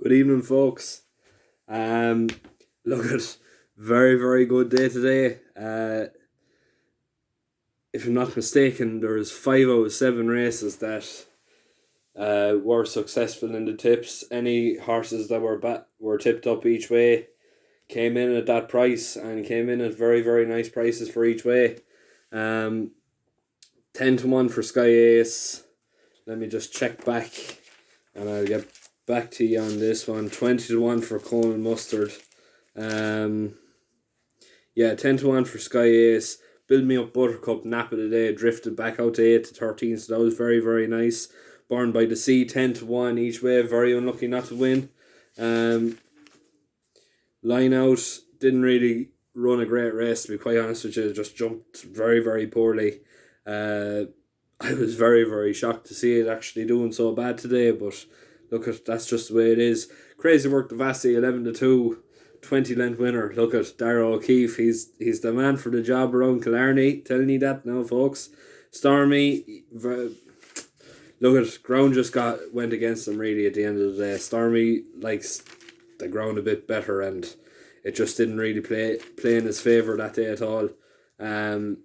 Good evening, folks. Um, Look at very very good day today. If I'm not mistaken, there's 5 out of 7 races that were successful in the tips. Any horses that were tipped up each way came in at that price and came in at very very nice prices for each way. 10 to 1 for Sky Ace. Let me just check back, and I'll get back to you on this one. 20 to 1 for Coleman Mustard. Yeah, 10 to 1 for Sky Ace. Build Me Up Buttercup, nap of the day, drifted back out to 8 to 13, so that was very, very nice. Born by the Sea, 10 to 1 each way, very unlucky not to win. Line Out didn't really run a great race, to be quite honest with you, just jumped very, very poorly. I was very, very shocked to see it actually doing so bad today, but look, that's just the way it is. Crazy Work the Vassy, 11 to 2, 20 length winner. Look at Darragh O'Keefe, he's the man for the job around Killarney. Telling you that now, folks. Stormy, look at ground just went against him really at the end of the day. Stormy likes the ground a bit better, and it just didn't really play in his favour that day at all. And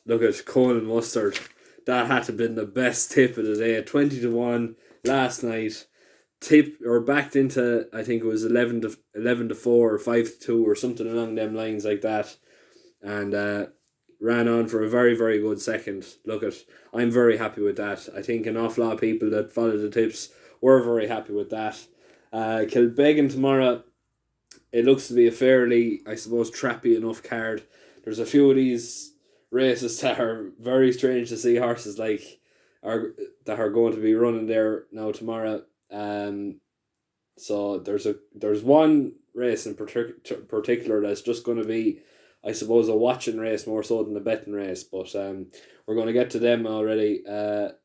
look at Colin Mustard. That had to have been the best tip of the day. 20 to 1 last night. Tip or backed into, I think it was 11 to 4 or 5 to 2 or something along them lines like that, and ran on for a very very good second. I'm very happy with that. I think an awful lot of people that followed the tips were very happy with that. Kilbeggan tomorrow. It looks to be a fairly, I suppose, trappy enough card. There's a few of these races that are very strange to see horses that are going to be running there now tomorrow. So there's one race in particular that's just going to be, I suppose, a watching race more so than a betting race. But we're going to get to them already. But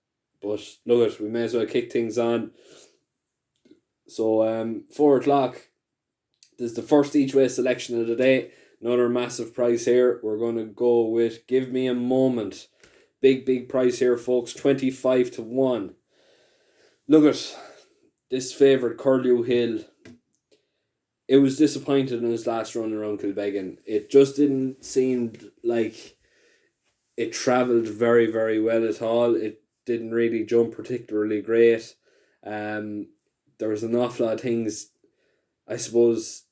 look, we may as well kick things on. So 4 o'clock. This is the first each way selection of the day. Another massive price here. We're going to go with Give Me a Moment. Big price here, folks. 25 to 1. Look at this favourite, Curlew Hill. It was disappointed in his last run around Kilbeggan. It just didn't seem like it travelled very, very well at all. It didn't really jump particularly great. There was an awful lot of things, I suppose,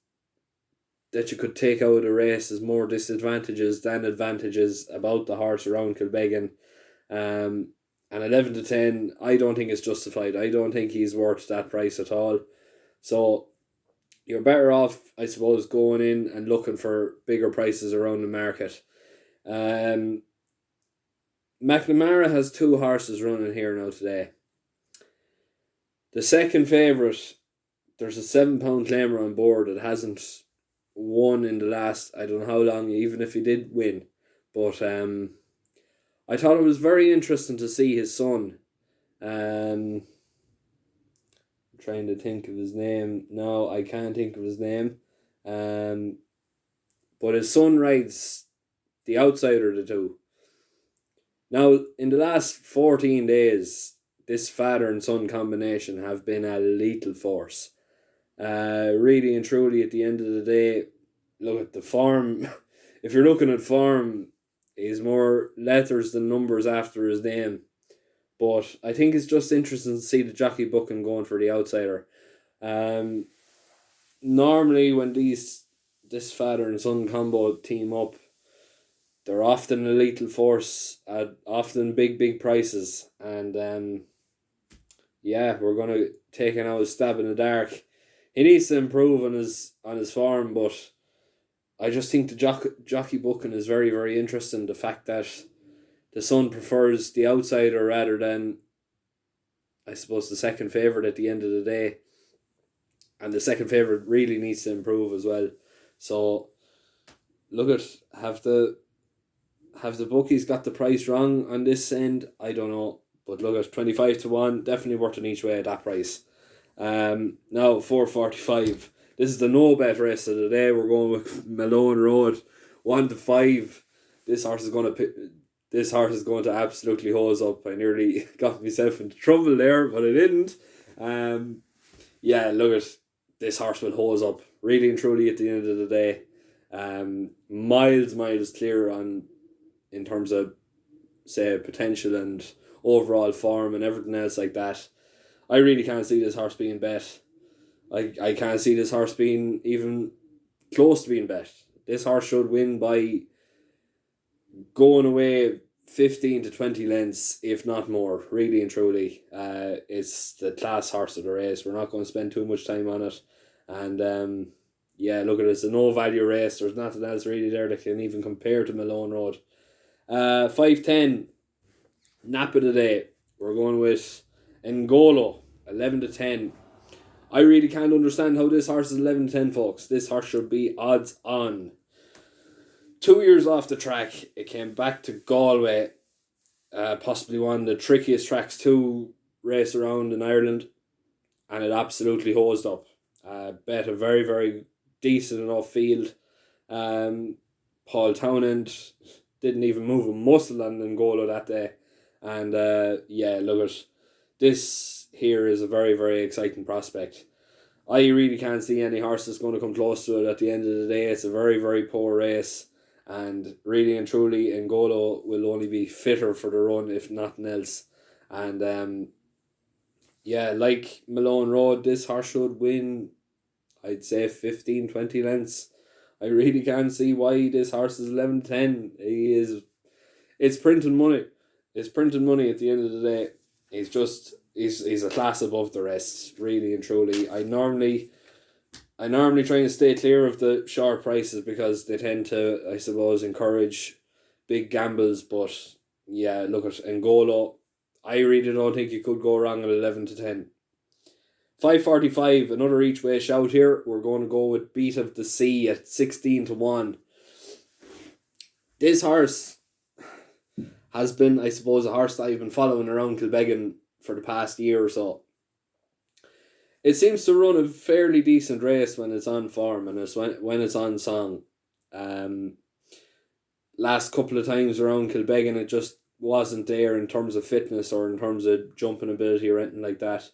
that you could take out of the race as more disadvantages than advantages about the horse around Kilbeggan. And 11 to 10, I don't think it's justified. I don't think he's worth that price at all. So you're better off, I suppose, going in and looking for bigger prices around the market. McNamara has 2 horses running here now today. The second favourite, there's a £7 claimer on board that hasn't won in the last, I don't know how long, even if he did win. But I thought it was very interesting to see his son. I'm trying to think of his name. No, I can't think of his name. But his son rides the outsider of the two. Now, in the last 14 days, this father and son combination have been a lethal force. Really and truly, at the end of the day, look at the form. If you're looking at form, he's more letters than numbers after his name. But I think it's just interesting to see the jockey booking going for the outsider. Normally, when this father and son combo team up, they're often a lethal force at often big prices. And we're going to take another stab in the dark. He needs to improve on his form, but I just think the jockey booking is very, very interesting. The fact that the son prefers the outsider rather than, I suppose, the second favourite at the end of the day. And the second favourite really needs to improve as well. So, look at, have the bookies got the price wrong on this end? I don't know. But look at 25 to 1, definitely worth an each way at that price. Now 4:45. This is the no bet race of the day. We're going with Malone Road, 1 to 5. This horse is going to absolutely hose up. I nearly got myself into trouble there, but I didn't. Yeah, look at this horse will hose up really and truly at the end of the day. Miles clear on in terms of say potential and overall form and everything else like that. I really can't see this horse being bet. I can't see this horse being even close to being bet. This horse should win by going away 15 to 20 lengths, if not more, really and truly. It's the class horse of the race. We're not going to spend too much time on it. And yeah, look at it. It's a no value race. There's nothing else really there that can even compare to Malone Road. 5-10, nap of the day. We're going with Ngolo, 11 to 10. I really can't understand how this horse is 11 to 10, folks. This horse should be odds on. 2 years off the track, it came back to Galway, possibly one of the trickiest tracks to race around in Ireland, and it absolutely hosed up. Bet a very, very decent enough field. Paul Townend didn't even move a muscle on Ngolo that day. And yeah, look at this here is a very, very exciting prospect. I really can't see any horse that's going to come close to it at the end of the day. It's a very, very poor race. And really and truly, Ngolo will only be fitter for the run, if nothing else. And yeah, like Malone Road, this horse should win, I'd say 15, 20 lengths. I really can't see why this horse is 11-10. It's printing money. It's printing money at the end of the day. He's a class above the rest, really and truly. I normally try and stay clear of the short prices because they tend to, I suppose, encourage big gambles. But yeah, look at Ngolo. I really don't think you could go wrong at 11 to 10. 5.45, another each way shout here. We're going to go with Beat of the Sea at 16 to 1. This horse has been, I suppose, a horse that I've been following around Kilbeggan for the past year or so. It seems to run a fairly decent race when it's on form and when it's on song. Last couple of times around Kilbeggan, it just wasn't there in terms of fitness or in terms of jumping ability or anything like that.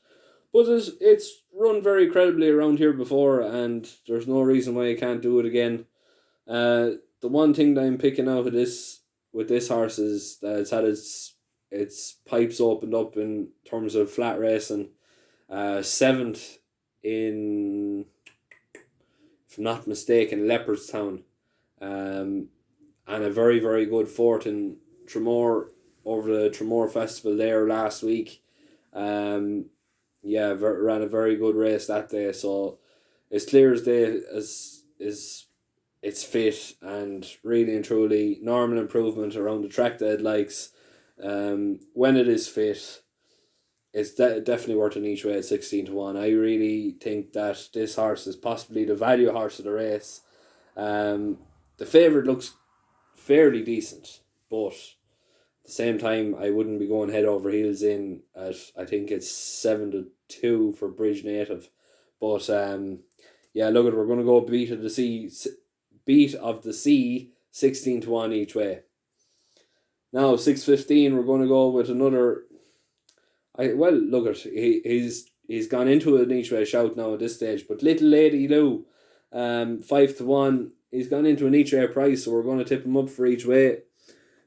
But it's run very credibly around here before, and there's no reason why I can't do it again. The one thing that I'm picking out of this with this horse is that it's had its pipes opened up in terms of flat racing. 7th in, if I'm not mistaken, Leopardstown. And a very, very good 4th in Tramore over the Tramore Festival there last week. Yeah, ran a very good race that day. So it's clear as day as it's fit and really and truly normal improvement around the track that it likes. When it is fit, it's definitely worth an each way at 16 to 1. I really think that this horse is possibly the value horse of the race. The favourite looks fairly decent, but at the same time, I wouldn't be going head over heels in at, I think it's 7 to 2 for Bridge Native. But yeah, look at, we're going to go Beat of the Sea 16 to 1 each way. Now 6.15, we're going to go with another. Look at, he's gone into an each way shout now at this stage, but Little Lady Lou, 5 to 1, he's gone into an each way price, so we're going to tip him up for each way.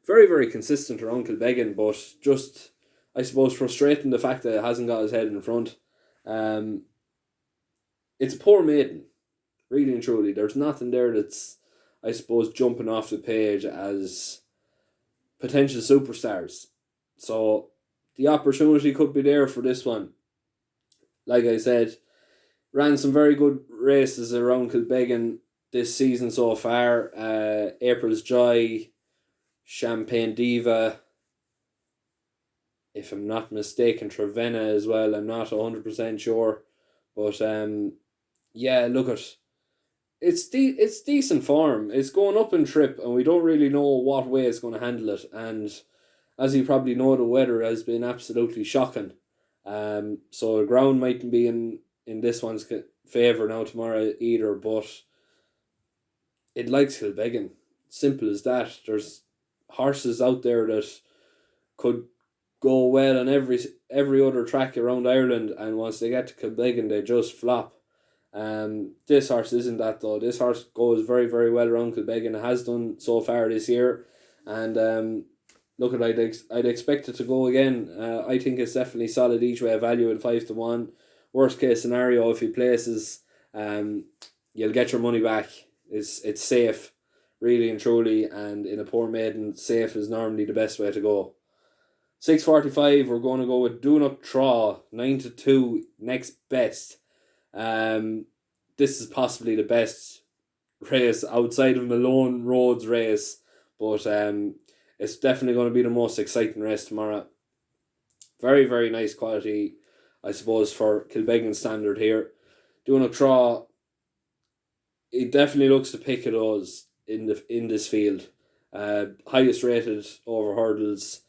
Very, very consistent around Kilbeggan, but just, I suppose, frustrating the fact that it hasn't got his head in front. It's a poor maiden, really and truly. There's nothing there that's, I suppose, jumping off the page as potential superstars. So the opportunity could be there for this one. Like I said, ran some very good races around Kilbeggan this season so far. April's Joy, Champagne Diva, if I'm not mistaken, Trevenna as well. I'm not 100% sure. But yeah, look at, it's decent form. It's going up in trip, and we don't really know what way it's going to handle it. And as you probably know, the weather has been absolutely shocking. So the ground mightn't be in this one's favour now tomorrow either, but it likes Kilbeggan. Simple as that. There's horses out there that could go well on every other track around Ireland, and once they get to Kilbeggan, they just flop. This horse isn't that though. This horse goes very, very well around Kilbeggan. It has done so far this year, and look at I'd expect it to go again. I think it's definitely solid each way value at 5-1. Worst case scenario, if he places, you'll get your money back. It's safe, really and truly, and in a poor maiden, safe is normally the best way to go. 6:45, we're going to go with Do Not Traw, 9-2, next best. This is possibly the best race outside of Malone Road's race, but it's definitely going to be the most exciting race tomorrow. Very, very nice quality, I suppose, for Kilbeggan standard here. Do Not Traw, it definitely looks to pick of those in this field. Highest rated over hurdles.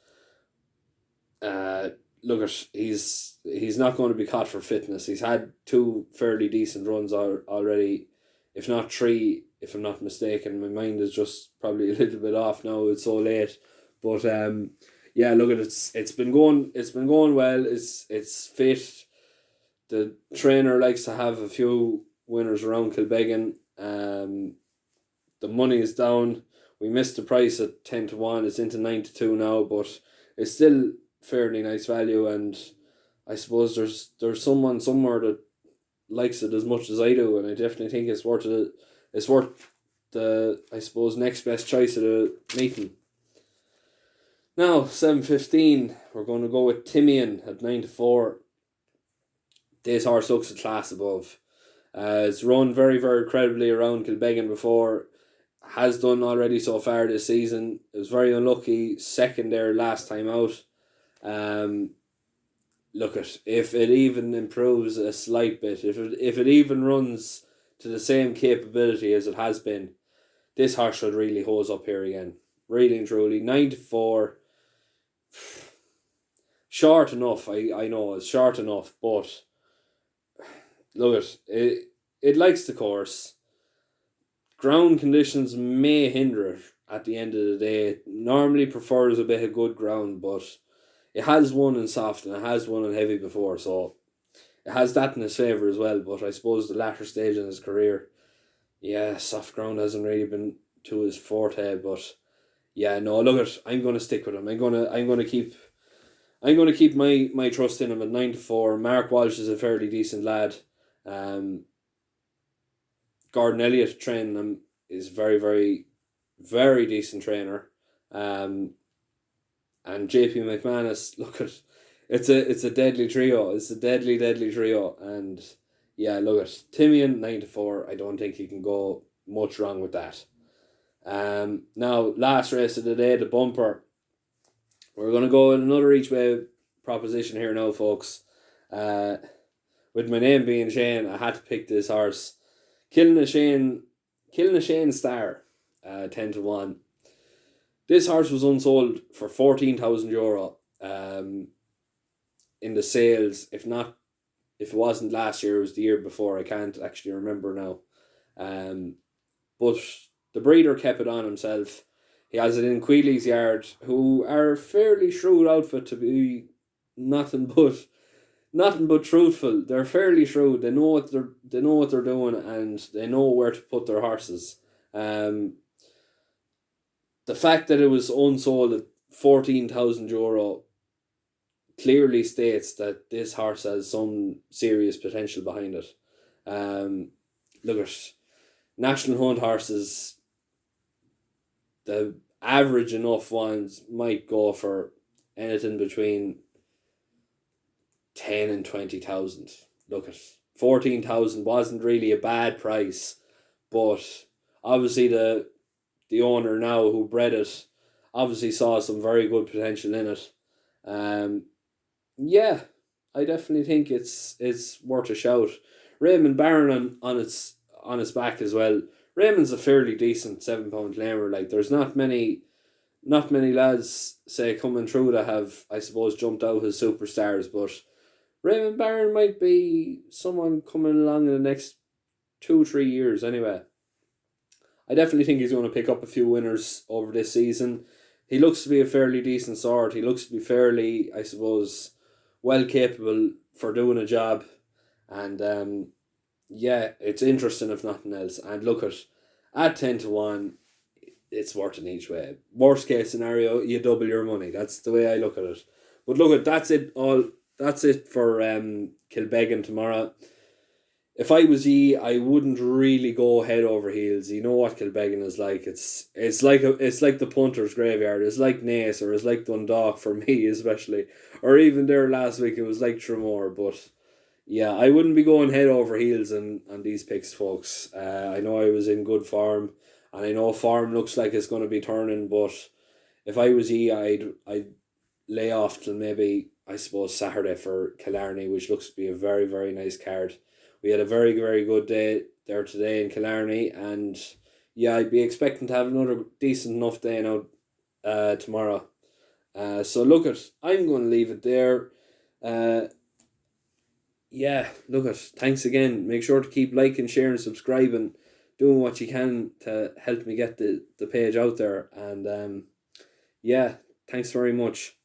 Look at he's not going to be caught for fitness. He's had 2 fairly decent runs already, if not 3, if I'm not mistaken. My mind is just probably a little bit off now. It's so late, but yeah. Look at it's been going well. It's fit. The trainer likes to have a few winners around Kilbeggan. The money is down. We missed the price at 10-1. It's into 9-2 now, but it's still fairly nice value, and I suppose there's someone somewhere that likes it as much as I do, and I definitely think it's worth it. It's worth the, I suppose, next best choice of the meeting. Now 7:15, we're going to go with Timian at 9-4. This horse looks a class above. It's run very, very credibly around Kilbeggan before. Has done already so far this season. It was very unlucky, second there last time out. Look at if it even improves a slight bit, if it even runs to the same capability as it has been, this horse should really hose up here again. Really and truly, 9-4. Short enough. I know it's short enough, but look at it. It likes the course. Ground conditions may hinder it at the end of the day. It normally prefers a bit of good ground, but it has won in soft and it has won in heavy before, so it has that in his favour as well. But I suppose the latter stage in his career, yeah, soft ground hasn't really been to his forte. But yeah, no, look at, I'm going to stick with him. I'm going to keep my trust in him at 9-4. Mark Walsh is a fairly decent lad. Gordon Elliott training him is very, very, very decent trainer. And JP McManus, look at, it's a deadly trio. It's a deadly trio. And yeah, look at Timian 9-4. I don't think you can go much wrong with that. Now last race of the day, the bumper. We're gonna go with another each way proposition here now, folks. With my name being Shane, I had to pick this horse. Killing a Shane Star, 10-1. This horse was unsold for €14,000 in the sales. If it wasn't last year, it was the year before. I can't actually remember now. But the breeder kept it on himself. He has it in Queeley's Yard, who are a fairly shrewd outfit to be nothing but truthful. They're fairly shrewd. They know what they're doing, and they know where to put their horses. The fact that it was unsold at €14,000 clearly states that this horse has some serious potential behind it. Look at National Hunt horses. The average enough ones might go for anything between 10 and 20,000. Look at 14,000 wasn't really a bad price, but obviously the owner now who bred it obviously saw some very good potential in it. Yeah, I definitely think it's worth a shout. Raymond Barron on its back as well. Raymond's a fairly decent 7-pound lamer. Like, there's not many lads say coming through that have, I suppose, jumped out as superstars, but Raymond Barron might be someone coming along in the next 2-3 years anyway. I definitely think he's going to pick up a few winners over this season. he looks to be a fairly decent sort. He looks to be fairly, I suppose, well capable for doing a job. And yeah, it's interesting if nothing else. And look at 10 to 1, it's worth an each way. Worst case scenario, you double your money. That's the way I look at it. But look at that's it all. That's it for Kilbeggan tomorrow. If I was ye, I wouldn't really go head over heels. You know what Kilbeggan is like. It's like the punters' graveyard. It's like Naas, or it's like Dundalk for me especially, or even there last week it was like Tramore. But yeah, I wouldn't be going head over heels on these picks, folks. I know I was in good form, and I know form looks like it's going to be turning. But if I was ye, I'd lay off till maybe, I suppose, Saturday for Killarney, which looks to be a very, very nice card. We had a very, very good day there today in Killarney, and yeah, I'd be expecting to have another decent enough day now tomorrow. So look I'm going to leave it there. Uh, yeah, thanks again. Make sure to keep liking, sharing, subscribing, doing what you can to help me get the page out there. And yeah, thanks very much.